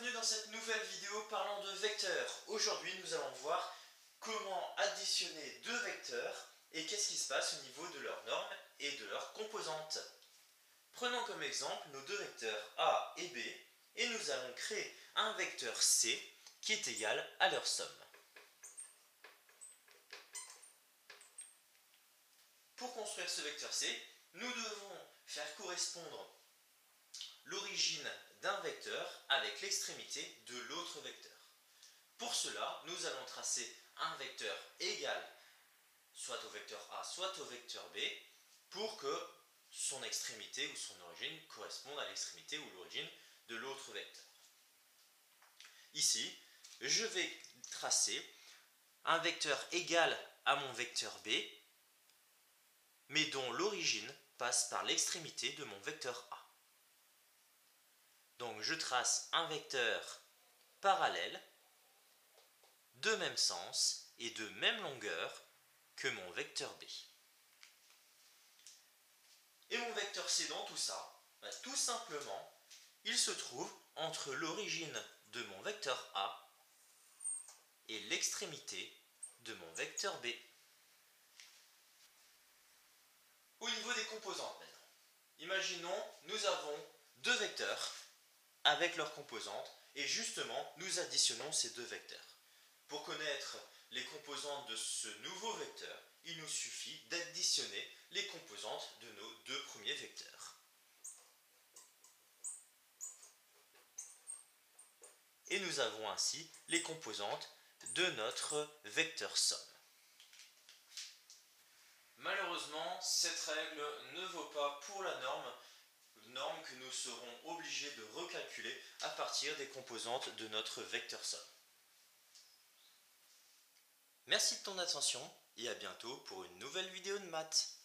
bienvenue dans cette nouvelle vidéo parlant de vecteurs. Aujourd'hui, nous allons voir comment additionner deux vecteurs et qu'est-ce qui se passe au niveau de leurs normes et de leurs composantes. Prenons comme exemple nos deux vecteurs A et B et nous allons créer un vecteur C qui est égal à leur somme. Pour construire ce vecteur C, nous devons faire correspondre l'origine d'un vecteur avec l'extrémité de l'autre vecteur. Pour cela, nous allons tracer un vecteur égal soit au vecteur A, soit au vecteur B, pour que son extrémité ou son origine corresponde à l'extrémité ou l'origine de l'autre vecteur. Ici, je vais tracer un vecteur égal à mon vecteur B, mais dont l'origine passe par l'extrémité de mon vecteur A. Donc je trace un vecteur parallèle, de même sens et de même longueur que mon vecteur B. Et mon vecteur C dans tout ça, tout simplement, il se trouve entre l'origine de mon vecteur A et l'extrémité de mon vecteur B. Au niveau des composantes maintenant, imaginons nous avons deux vecteurs avec leurs composantes et justement nous additionnons ces deux vecteurs. Pour connaître les composantes de ce nouveau vecteur, il nous suffit d'additionner les composantes de nos deux premiers vecteurs. Et nous avons ainsi les composantes de notre vecteur somme. Malheureusement, cette règle ne vaut pas pour la norme que nous serons obligés de recalculer à partir des composantes de notre vecteur somme. Merci de ton attention et à bientôt pour une nouvelle vidéo de maths.